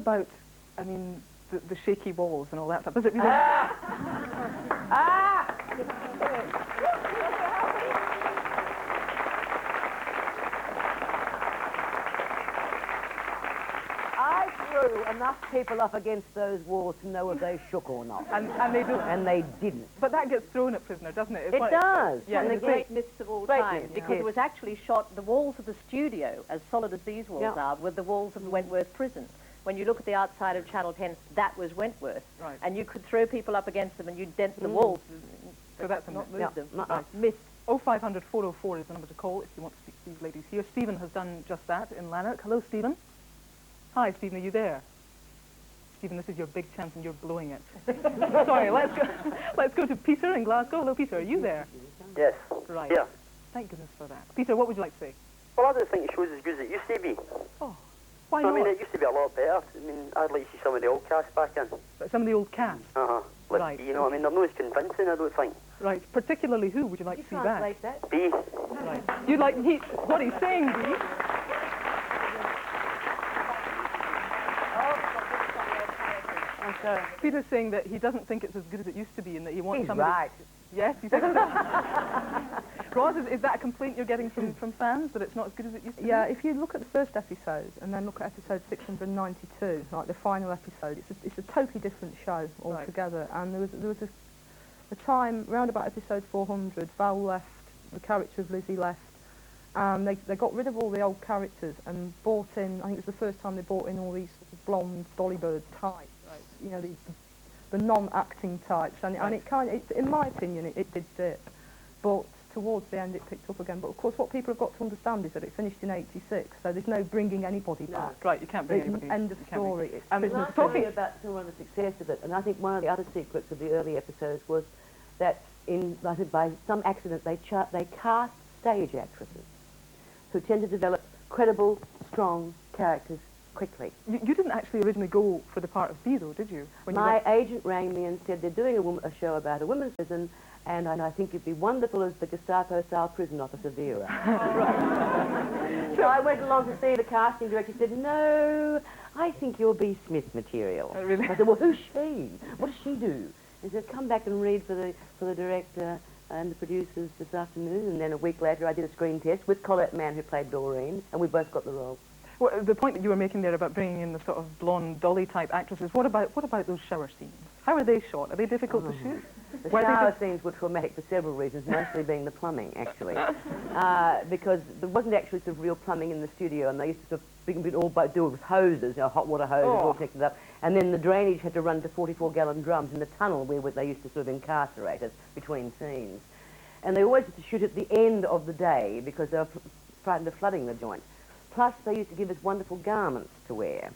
about, I mean, the shaky walls and all that stuff? Does it really... I threw enough people up against those walls to know if they shook or not. And they do. And they didn't. But that gets thrown at Prisoner, doesn't it? It's It does. Yeah, One of it's the great myths of all time, myth, because yes. it was actually shot, the walls of the studio, as solid as these walls are, were the walls of the Wentworth prison. When you look at the outside of Channel 10, that was Wentworth. Right. And you could throw people up against them and you'd dent the walls. So that's a not myth. move them. Right. Myth. 0500 404 is the number to call if you want to speak to these ladies here. Stephen has done just that in Lanark. Hello, Stephen. Hi, Stephen, are you there? Stephen, this is your big chance and you're blowing it. Sorry, let's go to Peter in Glasgow. Hello, Peter, are you there? Yes. Right. Yeah. Thank goodness for that. Peter, what would you like to say? Well, I don't think the show's as good as it used to be. Oh, why I not? mean, it used to be a lot better. I mean, I'd like to see some of the old cast back in. Some of the old cast. Uh-huh. Like, Right. you know what I mean? They're not as convincing, I don't think. Right. Particularly who would you like to see back? Translate that. B. Right. You'd like what he's saying, do you? Peter's saying that he doesn't think it's as good as it used to be and that he wants He's somebody... right. Yes, he thinks that. Roz, is that a complaint you're getting from fans, that it's not as good as it used to be? Yeah, if you look at the first episode and then look at episode 692, like the final episode, it's a totally different show altogether. Right. And there was a time, round about episode 400, Val left, the character of Lizzie left, and they got rid of all the old characters and brought in, I think it was the first time they brought in all these sort of blonde Dolly Bird types, right. You know, the non-acting types, and it kind of, in my opinion, it did dip, but towards the end it picked up again. But of course what people have got to understand is that it finished in 86, so there's no bringing anybody back. Right, you can't bring anybody. End of story. It's talking about some of the success of it, and I think one of the other secrets of the early episodes was that I think by some accident they cast stage actresses who tend to develop credible, strong characters quickly. You didn't actually originally go for the part of B, though, did you? My agent rang me and said they're doing a show about a women's prison, and I think you'd be wonderful as the Gestapo-style prison officer Vera. So I went along to see the casting director. He said, no, I think you'll be Smith material. Oh, really? I said, well, who's she? What does she do? He said, come back and read for the director and the producers this afternoon. And then a week later I did a screen test with Colette Mann, who played Doreen, and we both got the role. Well, the point that you were making there about bringing in the sort of blonde Dolly-type actresses, what about those shower scenes? How are they shot? Are they difficult to shoot? The shower scenes were traumatic for several reasons, mostly being the plumbing, actually. Because there wasn't actually sort of real plumbing in the studio, and they used to sort of all do it with hoses, you know, hot water hoses, all connected up. And then the drainage had to run to 44-gallon drums in the tunnel where they used to sort of incarcerate us between scenes. And they always had to shoot at the end of the day because they were frightened of flooding the joint. Plus, they used to give us wonderful garments to wear.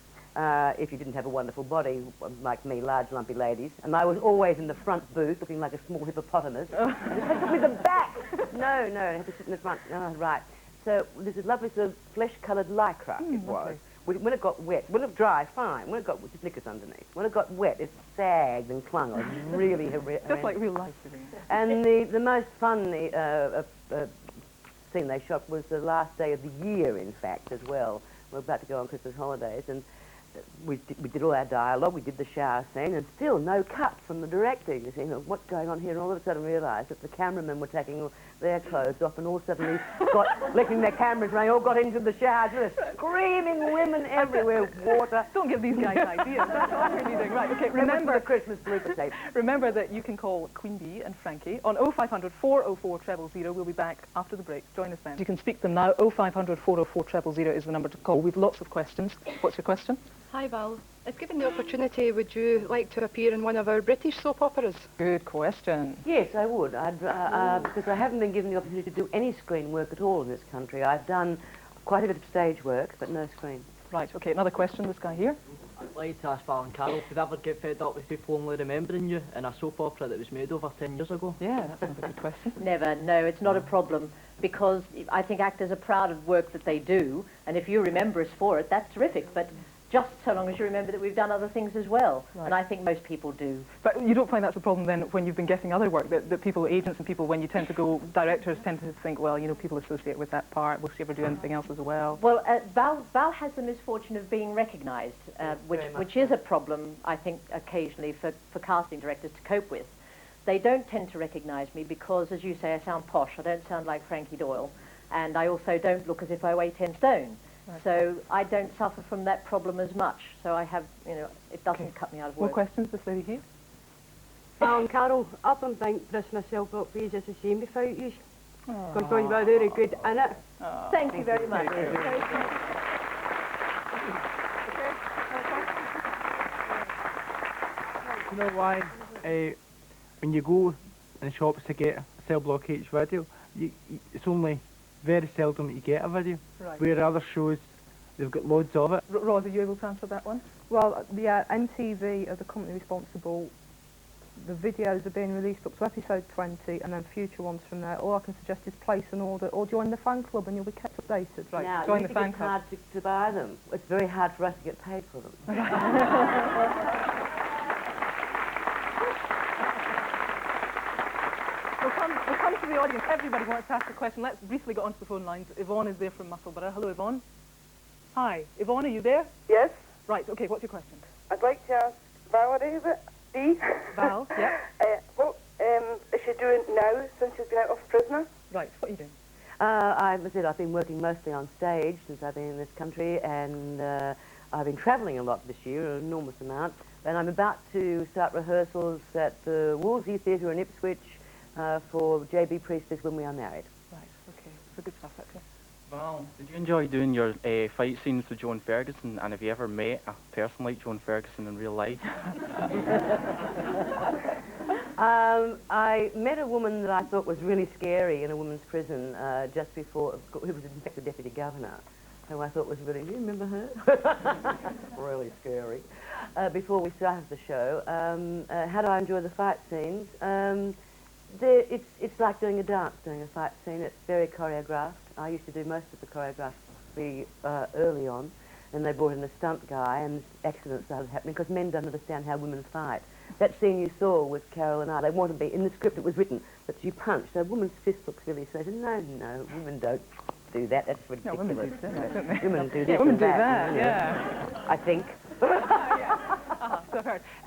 If you didn't have a wonderful body, like me, large, lumpy ladies. And I was always in the front booth, looking like a small hippopotamus. With the back! No, I had to sit in the front. Oh, right. So this is lovely sort of flesh-coloured lycra, it was. When it got wet, when it dry, fine. When it got just knickers underneath. When it got wet, it sagged and clung. It was really horrific. Just like real life, you mean. And the most fun scene they shot was the last day of the year, in fact, as well. We're about to go on Christmas holidays, and we did all our dialogue, we did the shower scene, and still no cut from the director. You see, what's going on here? And all of a sudden realised that the cameramen were taking all their clothes off, and all suddenly letting their cameras running, all got into the showers. There were screaming women everywhere, water. Don't give these guys ideas. That's all we're needing. Right, okay, remember the Christmas blooper tape. Remember that you can call Queen Bee and Franky on 0500 404 000. We'll be back after the break. Join us then. You can speak to them now. 0500 404 000 is the number to call. We've lots of questions. What's your question? Hi Val. If given the opportunity, would you like to appear in one of our British soap operas? Good question. Yes, I would. Because I haven't been given the opportunity to do any screen work at all in this country. I've done quite a bit of stage work, but no screen. Right, okay, another question, this guy here. I'd like to ask Val and Carol, could I ever get fed up with people only remembering you in a soap opera that was made over 10 years ago? Yeah, that's a good question. Never, no, it's not a problem, because I think actors are proud of work that they do, and if you remember us for it, that's terrific, but just so long as you remember that we've done other things as well. Right. And I think most people do. But you don't find that's a problem then when you've been getting other work, that people, agents and people, when you tend to go, directors tend to think, well, you know, people associate with that part, will she ever do anything else as well? Well, Val has the misfortune of being recognised, which is a problem, I think, occasionally for casting directors to cope with. They don't tend to recognise me because, as you say, I sound posh. I don't sound like Franky Doyle. And I also don't look as if I weigh 10 stone. Right. So I don't suffer from that problem as much. So I have, you know, it doesn't cut me out of work. More questions, this lady here? Carol, I don't think this myself got pays is the same without you. Because you were really good in it. Thank you very much. You know why? When you go in the shops to get a cell block H video, it's only very seldom that you get a video. Right. Where other shows, they've got loads of it. Roz, are you able to answer that one? Well, the NTV are the company responsible. The videos are being released up to episode 20 and then future ones from there. All I can suggest is place an order or join the fan club and you'll be kept updated. Right, now, join you the think fan it's club. hard to buy them. It's very hard for us to get paid for them. We'll come to the audience. Everybody wants to ask a question. Let's briefly get onto the phone lines. Yvonne is there from Musselburgh. Hello, Yvonne. Hi. Yvonne, are you there? Yes. Right, okay, what's your question? I'd like to ask Valerie, is it? Dee? Val, yeah. What is she doing now since she's been out of prisoner? Right, what are you doing? I've been working mostly on stage since I've been in this country, and I've been travelling a lot this year, an enormous amount. And I'm about to start rehearsals at the Wolsey Theatre in Ipswich for J.B. Priestley's When We Are Married. Right, okay, so good stuff, okay. Well, did you enjoy doing your fight scenes with Joan Ferguson, and have you ever met a person like Joan Ferguson in real life? I met a woman that I thought was really scary in a women's prison just before, who was in fact the deputy governor, who I thought was really, do you remember her? Really scary. Before we started the show, how do I enjoy the fight scenes? It's like doing a dance, doing a fight scene. It's very choreographed. I used to do most of the choreography early on, and they brought in a stunt guy, and accidents started happening because men don't understand how women fight. That scene you saw with Carol and I, they wanted to be, in the script it was written that you punch. So a woman's fist looks really straight. No, women don't do that. That's ridiculous. No, women do that, don't they? Women do this women and do that. that, you know, yeah. I think. Yeah. So I've heard.